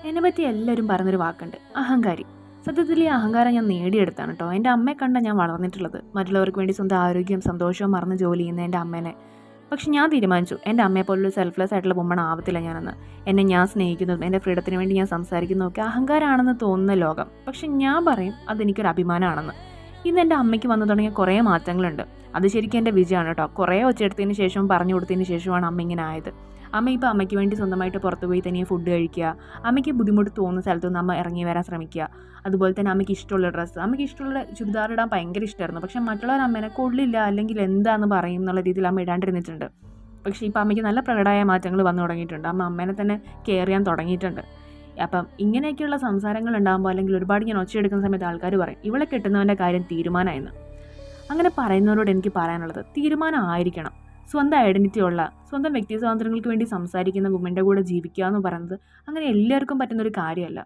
എന്നെപ്പറ്റി എല്ലാവരും പറയുന്നൊരു വാക്കുണ്ട്, അഹങ്കാരി. സത്യത്തിൽ ഈ അഹങ്കാരം ഞാൻ നേടിയെടുത്താണ് കേട്ടോ. എൻ്റെ അമ്മയെ കണ്ടാണ് ഞാൻ വളർന്നിട്ടുള്ളത്. മറ്റുള്ളവർക്ക് വേണ്ടി സ്വന്തം ആരോഗ്യം സന്തോഷവും മറന്ന് ജോലി ചെയ്യുന്ന എൻ്റെ അമ്മേനെ. പക്ഷെ ഞാൻ തീരുമാനിച്ചു എൻ്റെ അമ്മയെ പോലൊരു സെൽഫ്ലെസ് ആയിട്ടുള്ള വുമൺ ആവത്തില്ല ഞാനെന്ന്. എന്നെ ഞാൻ സ്നേഹിക്കുന്നതും എൻ്റെ ഫ്രീഡത്തിന് വേണ്ടി ഞാൻ സംസാരിക്കുന്നതും ഒക്കെ അഹങ്കാരമാണെന്ന് തോന്നുന്ന ലോകം. പക്ഷെ ഞാൻ പറയും അതെനിക്കൊരു അഭിമാനമാണെന്ന്. ഇന്ന് എൻ്റെ അമ്മയ്ക്ക് വന്നു തുടങ്ങിയ കുറേ മാറ്റങ്ങളുണ്ട്. അത് ശരിക്കും എൻ്റെ വിജയമാണ് കേട്ടോ. കുറേ ഒച്ചയെടുത്തതിന് ശേഷവും പറഞ്ഞു കൊടുത്തതിന് ശേഷമാണ് അമ്മ ഇങ്ങനെ ആയത്. അമ്മ ഇപ്പോൾ അമ്മയ്ക്ക് വേണ്ടി സ്വന്തമായിട്ട് പുറത്ത് പോയി തനിയെ ഫുഡ് കഴിക്കുക, അമ്മയ്ക്ക് ബുദ്ധിമുട്ട് തോന്നുന്ന സ്ഥലത്തു നിന്ന് അമ്മ ഇറങ്ങി വരാൻ ശ്രമിക്കുക. അതുപോലെ തന്നെ അമ്മയ്ക്ക് ഇഷ്ടമുള്ള ഡ്രസ്സ്, അമ്മയ്ക്ക് ഇഷ്ടമുള്ള ചുരിദാർ ഇടാൻ ഭയങ്കര ഇഷ്ടമായിരുന്നു. പക്ഷേ മറ്റുള്ളവർ അമ്മേനെ കൊള്ളില്ല അല്ലെങ്കിൽ എന്താന്ന് പറയും എന്നുള്ള രീതിയിൽ അമ്മ ഇടാണ്ടിരുന്നിട്ടുണ്ട്. പക്ഷേ ഇപ്പോൾ അമ്മയ്ക്ക് നല്ല പ്രകടമായ മാറ്റങ്ങൾ വന്നു തുടങ്ങിയിട്ടുണ്ട്. അമ്മ അമ്മേനെ തന്നെ കെയർ ചെയ്യാൻ തുടങ്ങിയിട്ടുണ്ട്. അപ്പം ഇങ്ങനെയൊക്കെയുള്ള സംസാരങ്ങൾ ഉണ്ടാകുമ്പോൾ അല്ലെങ്കിൽ ഒരുപാട് ഞാൻ ഒച്ചയെടുക്കുന്ന സമയത്ത് ആൾക്കാർ പറയും ഇവളെ കെട്ടുന്നവൻ്റെ കാര്യം തീരുമാനമായെന്ന്. അങ്ങനെ പറയുന്നവരോട് എനിക്ക് പറയാനുള്ളത്, തീരുമാനം ആയിരിക്കണം. സ്വന്തം ഐഡൻറ്റിറ്റി ഉള്ള, സ്വന്തം വ്യക്തി സ്വാതന്ത്ര്യങ്ങൾക്ക് വേണ്ടി സംസാരിക്കുന്ന വുമൻ്റെ കൂടെ ജീവിക്കുക എന്ന് പറയുന്നത് അങ്ങനെ എല്ലാവർക്കും പറ്റുന്നൊരു കാര്യമല്ല.